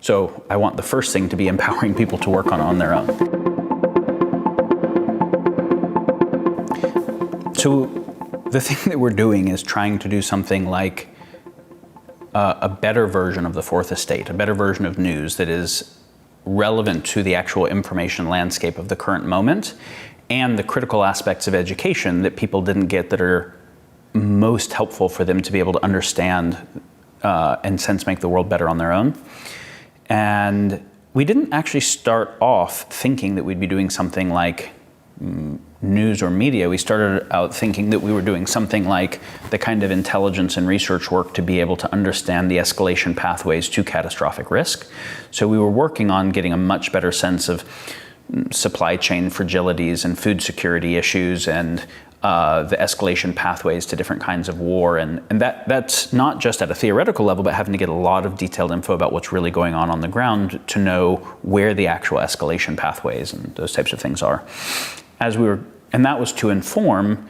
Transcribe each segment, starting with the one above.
So I want the first thing to be empowering people to work on their own. So the thing that we're doing is trying to do something like a better version of the Fourth Estate, a better version of news that is relevant to the actual information landscape of the current moment and the critical aspects of education that people didn't get that are most helpful for them to be able to understand and sense make the world better on their own. And we didn't actually start off thinking that we'd be doing something like news or media. We started out thinking that we were doing something like the kind of intelligence and research work to be able to understand the escalation pathways to catastrophic risk. So we were working on getting a much better sense of supply chain fragilities and food security issues and the escalation pathways to different kinds of war. And that's not just at a theoretical level, but having to get a lot of detailed info about what's really going on the ground to know where the actual escalation pathways and those types of things are. And that was to inform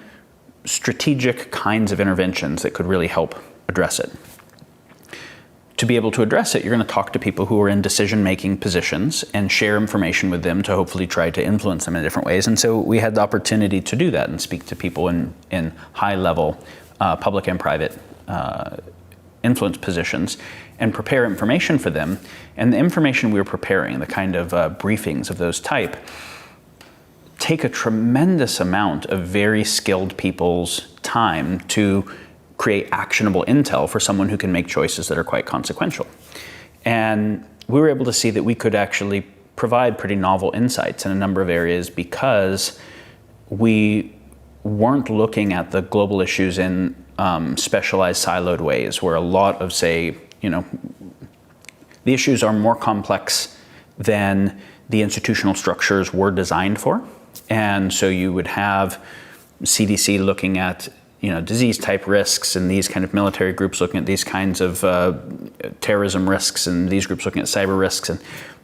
strategic kinds of interventions that could really help address it. To be able to address it, you're going to talk to people who are in decision-making positions and share information with them to hopefully try to influence them in different ways. And so we had the opportunity to do that and speak to people in high-level public and private influence positions and prepare information for them. And the information we were preparing, the kind of briefings of those type, take a tremendous amount of very skilled people's time to create actionable intel for someone who can make choices that are quite consequential. And we were able to see that we could actually provide pretty novel insights in a number of areas because we weren't looking at the global issues in specialized siloed ways where a lot of, say, the issues are more complex than the institutional structures were designed for. And so you would have CDC looking at disease type risks and these kind of military groups looking at these kinds of terrorism risks and these groups looking at cyber risks.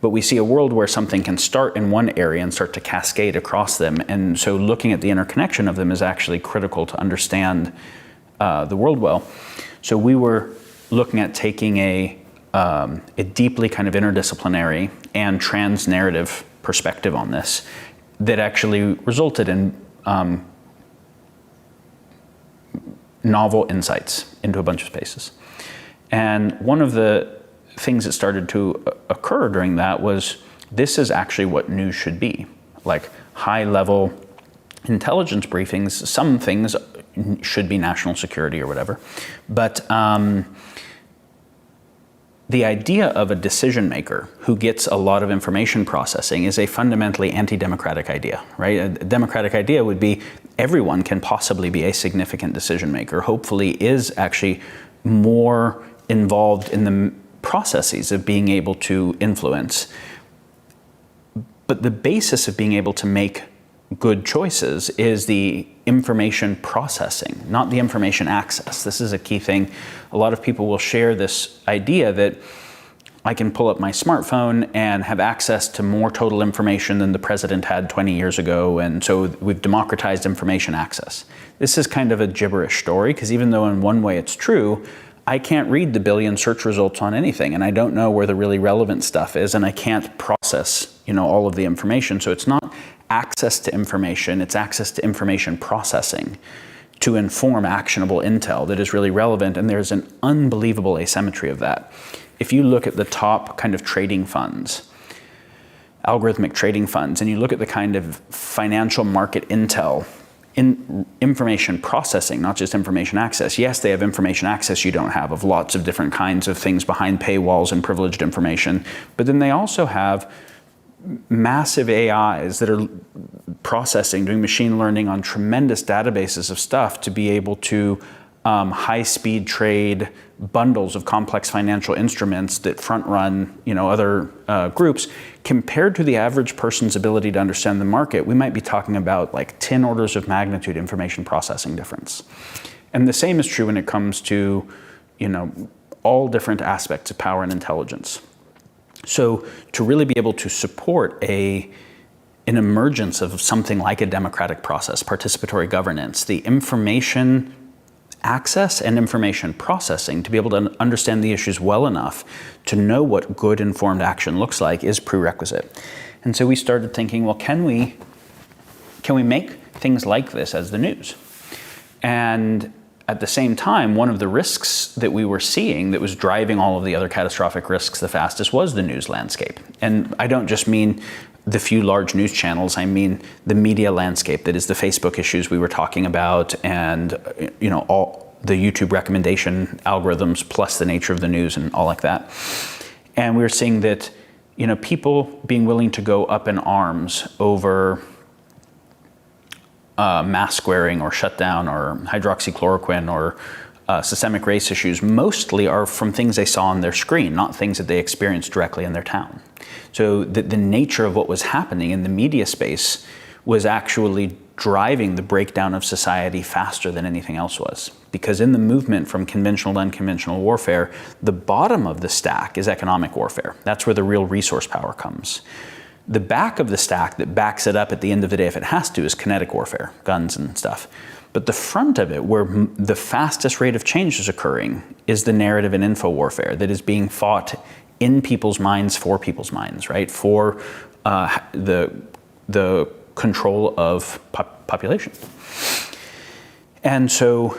But we see a world where something can start in one area and start to cascade across them. And so looking at the interconnection of them is actually critical to understand the world well. So we were looking at taking a deeply kind of interdisciplinary and trans-narrative perspective on this that actually resulted in novel insights into a bunch of spaces. And one of the things that started to occur during that was this is actually what news should be. Like high-level intelligence briefings, some things should be national security or whatever, but the idea of a decision maker who gets a lot of information processing is a fundamentally anti-democratic idea, right? A democratic idea would be everyone can possibly be a significant decision maker, hopefully is actually more involved in the processes of being able to influence. But the basis of being able to make good choices is the information processing, not the information access. This is a key thing. A lot of people will share this idea that I can pull up my smartphone and have access to more total information than the president had 20 years ago, and so we've democratized information access. This is kind of a gibberish story, because even though in one way it's true, I can't read the billion search results on anything, and I don't know where the really relevant stuff is, and I can't process, all of the information. So it's not access to information, it's access to information processing to inform actionable intel that is really relevant, and there's an unbelievable asymmetry of that. If you look at the top kind of trading funds, algorithmic trading funds, and you look at the kind of financial market intel, in information processing, not just information access. Yes, they have information access you don't have of lots of different kinds of things behind paywalls and privileged information, but then they also have massive AIs that are processing, doing machine learning on tremendous databases of stuff to be able to high-speed trade bundles of complex financial instruments that front-run, other groups. Compared to the average person's ability to understand the market, we might be talking about like 10 orders of magnitude information processing difference. And the same is true when it comes to, all different aspects of power and intelligence. So to really be able to support an emergence of something like a democratic process, participatory governance, the information access and information processing to be able to understand the issues well enough to know what good informed action looks like is prerequisite. And so we started thinking, well, can we make things like this as the news? And at the same time, one of the risks that we were seeing that was driving all of the other catastrophic risks the fastest was the news landscape. And I don't just mean the few large news channels, I mean the media landscape, that is the Facebook issues we were talking about, and all the YouTube recommendation algorithms, plus the nature of the news and all like that. And we were seeing that people being willing to go up in arms over mask wearing or shutdown or hydroxychloroquine or systemic race issues mostly are from things they saw on their screen, not things that they experienced directly in their town. So the nature of what was happening in the media space was actually driving the breakdown of society faster than anything else was. Because in the movement from conventional to unconventional warfare, the bottom of the stack is economic warfare. That's where the real resource power comes. The back of the stack that backs it up at the end of the day, if it has to, is kinetic warfare, guns and stuff. But the front of it, where the fastest rate of change is occurring, is the narrative and info warfare that is being fought in people's minds, for people's minds, right? For the control of population. And so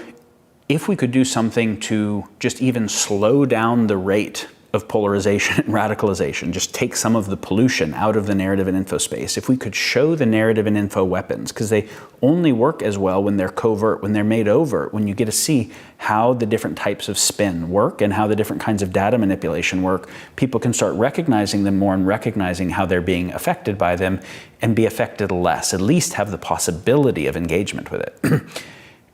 if we could do something to just even slow down the rate of polarization and radicalization, just take some of the pollution out of the narrative and info space. If we could show the narrative and info weapons, because they only work as well when they're covert, when they're made overt, when you get to see how the different types of spin work and how the different kinds of data manipulation work, people can start recognizing them more and recognizing how they're being affected by them and be affected less, at least have the possibility of engagement with it.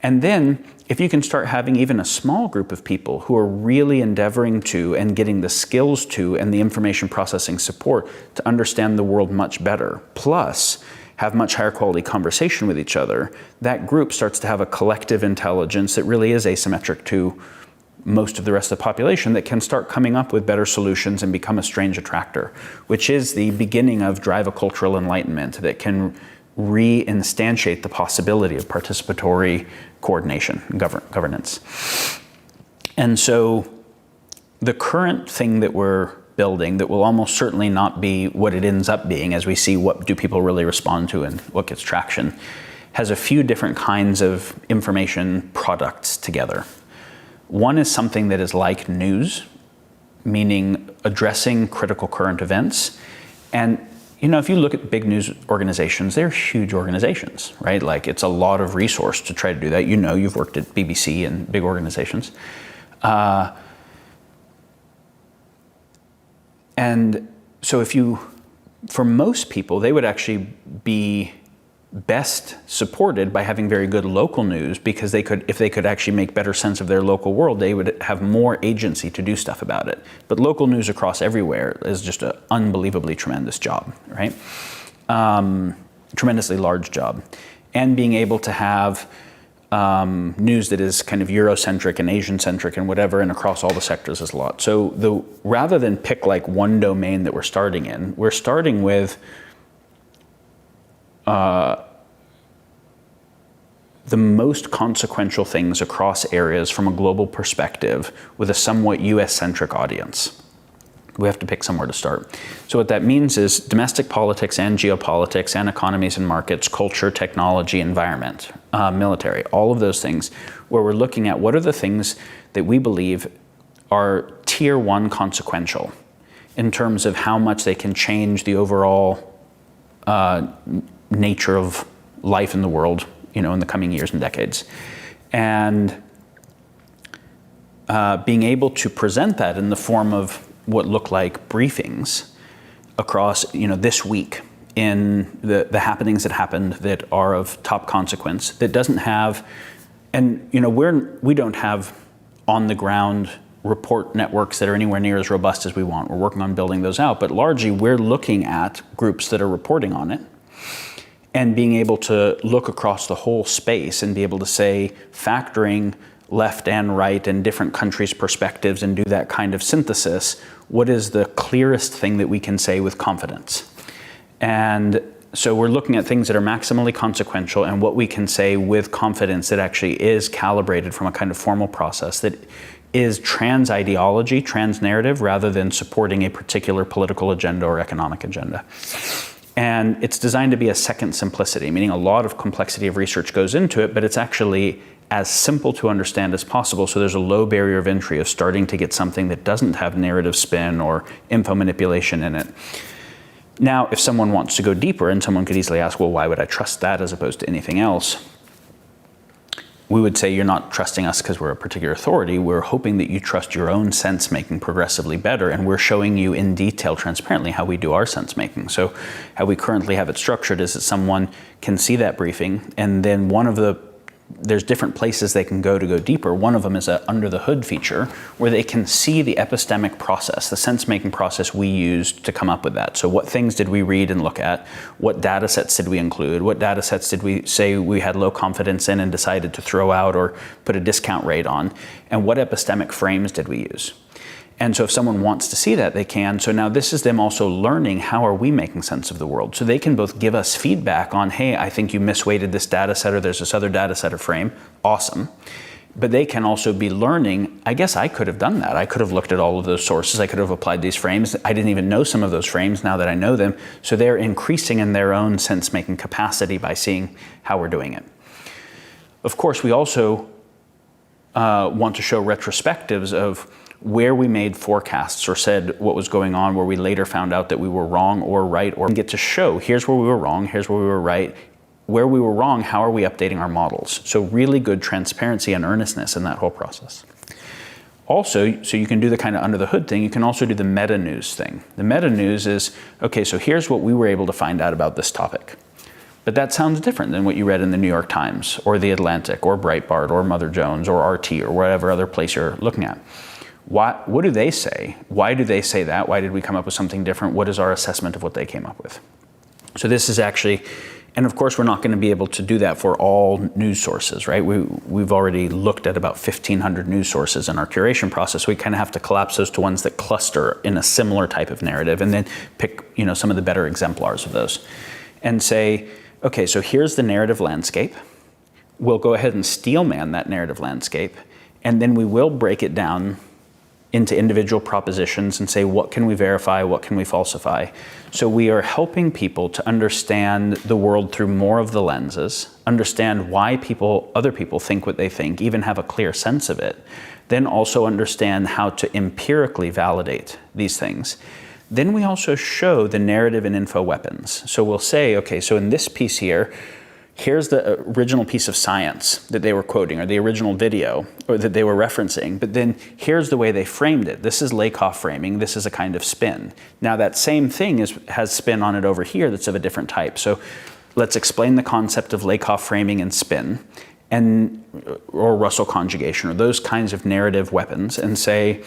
And then, if you can start having even a small group of people who are really endeavoring to and getting the skills to and the information processing support to understand the world much better, plus have much higher quality conversation with each other, that group starts to have a collective intelligence that really is asymmetric to most of the rest of the population, that can start coming up with better solutions and become a strange attractor, which is the beginning of drive a cultural enlightenment that can reinstantiate the possibility of participatory coordination, governance. And so the current thing that we're building, that will almost certainly not be what it ends up being as we see what do people really respond to and what gets traction, has a few different kinds of information products together. One is something that is like news, meaning addressing critical current events. And if you look at big news organizations, they're huge organizations, right? Like, it's a lot of resource to try to do that. You've worked at BBC and big organizations. And so for most people, they would actually be best supported by having very good local news, because if they could actually make better sense of their local world, they would have more agency to do stuff about it. But local news across everywhere is just an unbelievably tremendous job, right? Tremendously large job. And being able to have news that is kind of Eurocentric and Asian-centric and whatever, and across all the sectors is a lot. So rather than pick like one domain that we're starting in, we're starting with the most consequential things across areas from a global perspective with a somewhat US-centric audience. We have to pick somewhere to start. So what that means is domestic politics and geopolitics and economies and markets, culture, technology, environment, military, all of those things, where we're looking at what are the things that we believe are tier one consequential in terms of how much they can change the overall nature of life in the world, in the coming years and decades. And being able to present that in the form of what look like briefings across, this week in the happenings that happened that are of top consequence, that doesn't have, and we don't have on the ground report networks that are anywhere near as robust as we want. We're working on building those out, but largely we're looking at groups that are reporting on it and being able to look across the whole space and be able to say, factoring left and right and different countries' perspectives and do that kind of synthesis, what is the clearest thing that we can say with confidence? And So we're looking at things that are maximally consequential and what we can say with confidence that actually is calibrated from a kind of formal process that is trans ideology, trans narrative, rather than supporting a particular political agenda or economic agenda. And it's designed to be a second simplicity, meaning a lot of complexity of research goes into it, but it's actually as simple to understand as possible. So there's a low barrier of entry of starting to get something that doesn't have narrative spin or info manipulation in it. Now, if someone wants to go deeper, and someone could easily ask, well, why would I trust that as opposed to anything else? We would say you're not trusting us because we're a particular authority. We're hoping that you trust your own sense making progressively better, and we're showing you in detail, transparently, how we do our sense making. So how we currently have it structured is that someone can see that briefing, and then there's different places they can go deeper. One of them is a under the hood feature where they can see the epistemic process, the sense-making process we used to come up with that. So what things did we read and look at? What data sets did we include? What data sets did we say we had low confidence in and decided to throw out or put a discount rate on? And what epistemic frames did we use? And so if someone wants to see that, they can. So now this is them also learning how are we making sense of the world. So they can both give us feedback on, hey, I think you misweighted this data set, or there's this other data set or frame. Awesome. But they can also be learning, I guess I could have done that. I could have looked at all of those sources. I could have applied these frames. I didn't even know some of those frames now that I know them. So they're increasing in their own sense-making capacity by seeing how we're doing it. Of course, we also want to show retrospectives of where we made forecasts or said what was going on, where we later found out that we were wrong or right, or get to show here's where we were wrong, here's where we were right. Where we were wrong, how are we updating our models? So really good transparency and earnestness in that whole process. Also, so you can do the kind of under the hood thing, you can also do the meta news thing. The meta news is, okay, so here's what we were able to find out about this topic. But that sounds different than what you read in the New York Times or the Atlantic or Breitbart or Mother Jones or RT or whatever other place you're looking at. What do they say? Why do they say that? Why did we come up with something different? What is our assessment of what they came up with? So this is actually, and of course we're not going to be able to do that for all news sources, right? We've already looked at about 1,500 news sources in our curation process. We kind of have to collapse those to ones that cluster in a similar type of narrative, and then pick, some of the better exemplars of those and say, okay, so here's the narrative landscape. We'll go ahead and steelman that narrative landscape, and then we will break it down into individual propositions and say, what can we verify, what can we falsify? So we are helping people to understand the world through more of the lenses, understand why other people think what they think, even have a clear sense of it, then also understand how to empirically validate these things. Then we also show the narrative and info weapons. So we'll say, okay, so in this piece here, here's the original piece of science that they were quoting, or the original video, or that they were referencing, but then here's the way they framed it. This is Lakoff framing, this is a kind of spin. Now that same thing has spin on it over here that's of a different type. So let's explain the concept of Lakoff framing and spin, or Russell conjugation, or those kinds of narrative weapons, and say,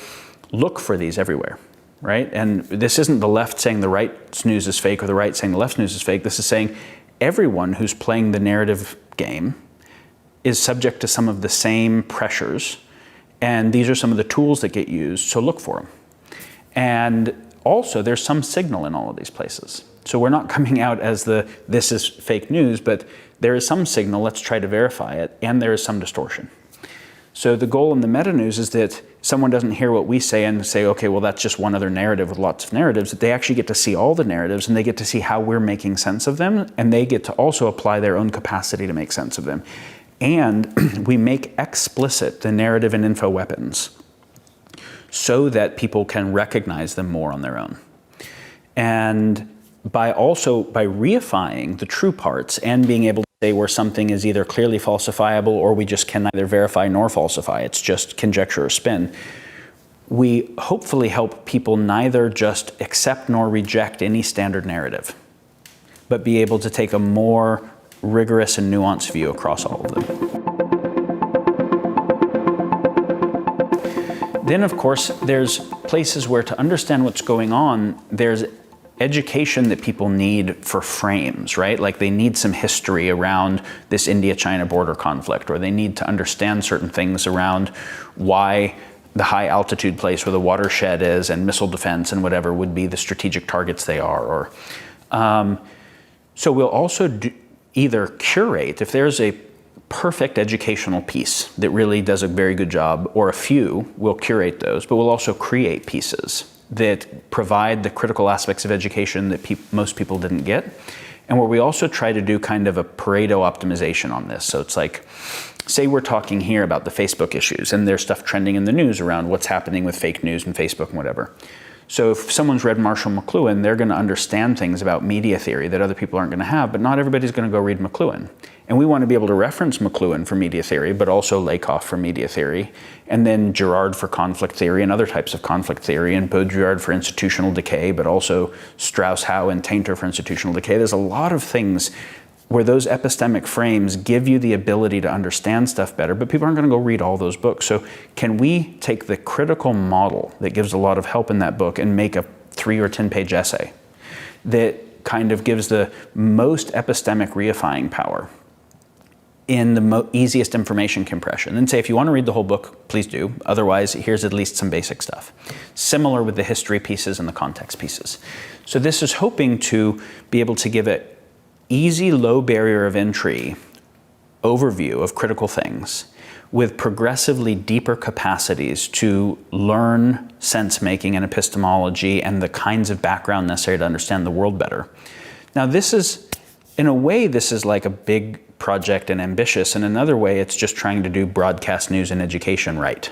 look for these everywhere. Right? And this isn't the left saying the right's news is fake or the right saying the left's news is fake. This is saying everyone who's playing the narrative game is subject to some of the same pressures, and these are some of the tools that get used, so look for them. And also, there's some signal in all of these places. So we're not coming out as this is fake news, but there is some signal, let's try to verify it, and there is some distortion. So the goal in the meta news is that someone doesn't hear what we say and say, okay, well, that's just one other narrative with lots of narratives, that they actually get to see all the narratives, and they get to see how we're making sense of them, and they get to also apply their own capacity to make sense of them. And we make explicit the narrative and info weapons so that people can recognize them more on their own. And by reifying the true parts and being able to say where something is either clearly falsifiable or we just can neither verify nor falsify, it's just conjecture or spin, we hopefully help people neither just accept nor reject any standard narrative, but be able to take a more rigorous and nuanced view across all of them. Then, of course, there's places where to understand what's going on, there's education that people need for frames, right? Like they need some history around this India-China border conflict, or they need to understand certain things around why the high altitude place where the watershed is and missile defense and whatever would be the strategic targets they are. Or So we'll also either curate, if there's a perfect educational piece that really does a very good job, or a few, we'll curate those, but we'll also create pieces that provide the critical aspects of education that most people didn't get. And where we also try to do kind of a Pareto optimization on this. So it's like, say we're talking here about the Facebook issues, and there's stuff trending in the news around what's happening with fake news and Facebook and whatever. So if someone's read Marshall McLuhan, they're going to understand things about media theory that other people aren't going to have, but not everybody's going to go read McLuhan. And we want to be able to reference McLuhan for media theory, but also Lakoff for media theory, and then Girard for conflict theory and other types of conflict theory, and Baudrillard for institutional decay, but also Strauss-Howe and Tainter for institutional decay. There's a lot of things where those epistemic frames give you the ability to understand stuff better, but people aren't going to go read all those books. So can we take the critical model that gives a lot of help in that book and make a 3 or 10-page essay that kind of gives the most epistemic reifying power in the easiest information compression? And say, if you want to read the whole book, please do. Otherwise, here's at least some basic stuff. Similar with the history pieces and the context pieces. So this is hoping to be able to give it easy, low barrier of entry overview of critical things with progressively deeper capacities to learn sense-making and epistemology and the kinds of background necessary to understand the world better. Now this is, in a way, this is like a big project and ambitious. In another way, it's just trying to do broadcast news and education right?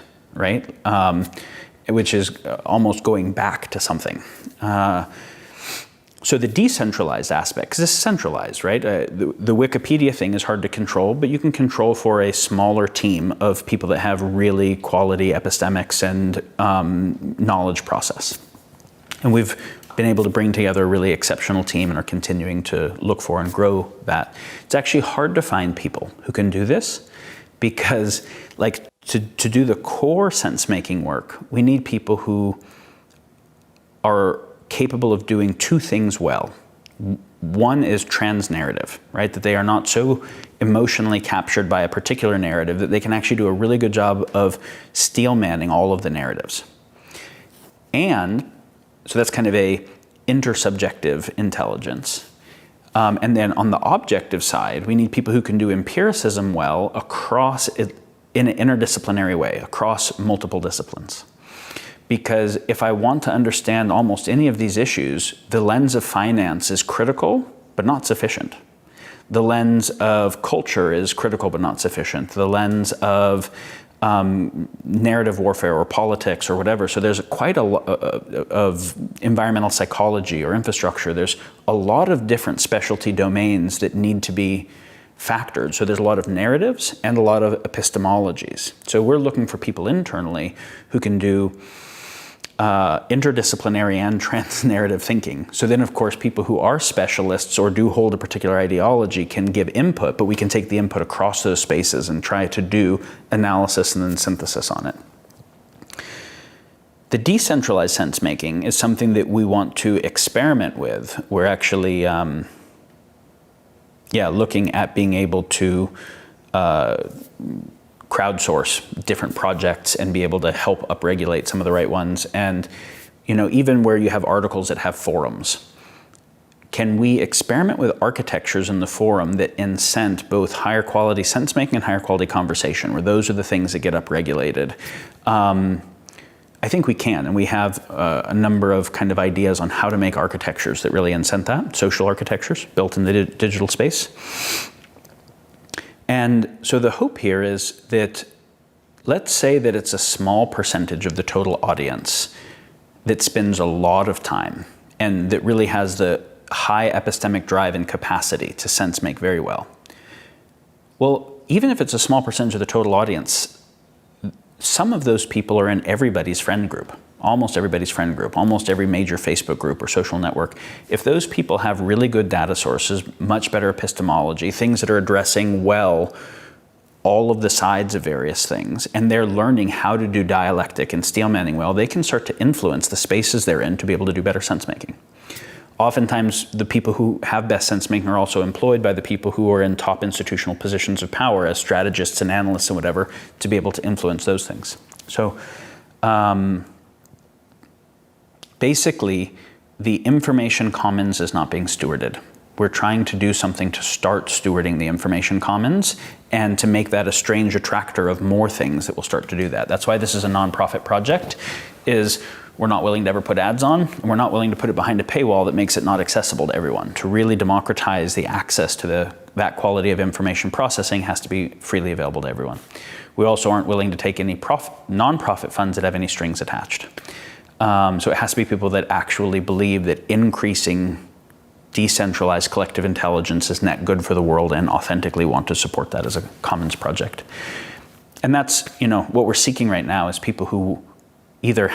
Which is almost going back to something. So the decentralized aspect, because this is centralized, right? The Wikipedia thing is hard to control, but you can control for a smaller team of people that have really quality epistemics and knowledge process. And we've been able to bring together a really exceptional team and are continuing to look for and grow that. It's actually hard to find people who can do this, because like to do the core sense-making work, we need people who are capable of doing two things well. One is trans-narrative, right? That they are not so emotionally captured by a particular narrative that they can actually do a really good job of steel-manning all of the narratives. And so that's kind of a intersubjective intelligence. And then on the objective side, we need people who can do empiricism well across, in an interdisciplinary way, across multiple disciplines. Because if I want to understand almost any of these issues, the lens of finance is critical, but not sufficient. The lens of culture is critical, but not sufficient. The lens of narrative warfare or politics or whatever. So there's quite a lot of environmental psychology or infrastructure. There's a lot of different specialty domains that need to be factored. So there's a lot of narratives and a lot of epistemologies. So we're looking for people internally who can do interdisciplinary and trans-narrative thinking. So then, of course, people who are specialists or do hold a particular ideology can give input, but we can take the input across those spaces and try to do analysis and then synthesis on it. The decentralized sense-making is something that we want to experiment with. We're actually looking at being able to crowdsource different projects and be able to help upregulate some of the right ones. And, you know, even where you have articles that have forums, can we experiment with architectures in the forum that incent both higher quality sense making and higher quality conversation, where those are the things that get upregulated? I think we can, and we have a number of kind of ideas on how to make architectures that really incent that, social architectures built in the digital space. And so the hope here is that, let's say that it's a small percentage of the total audience that spends a lot of time and that really has the high epistemic drive and capacity to sense make very well. Well, even if it's a small percentage of the total audience, some of those people are in everybody's friend group. Almost everybody's friend group, almost every major Facebook group or social network. If those people have really good data sources, much better epistemology, things that are addressing well all of the sides of various things, and they're learning how to do dialectic and steelmanning well, they can start to influence the spaces they're in to be able to do better sense-making. Oftentimes, the people who have best sense-making are also employed by the people who are in top institutional positions of power as strategists and analysts and whatever, to be able to influence those things. So, basically, the information commons is not being stewarded. we're trying to do something to start stewarding the information commons and to make that a strange attractor of more things that will start to do that. That's why this is a nonprofit project, is we're not willing to ever put ads on, and we're not willing to put it behind a paywall that makes it not accessible to everyone. To really democratize the access to that quality of information processing has to be freely available to everyone. We also aren't willing to take any nonprofit funds that have any strings attached. So it has to be people that actually believe that increasing decentralized collective intelligence is net good for the world and authentically want to support that as a commons project. And that's, what we're seeking right now is people who either,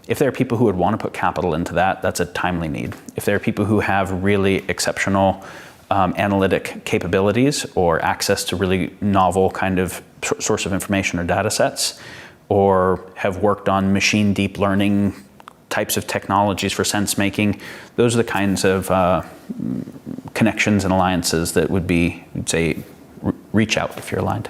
if there are people who would want to put capital into that, that's a timely need. If there are people who have really exceptional analytic capabilities or access to really novel kind of source of information or data sets, or have worked on machine deep learning types of technologies for sense making, those are the kinds of connections and alliances that would be, I'd say, reach out if you're aligned.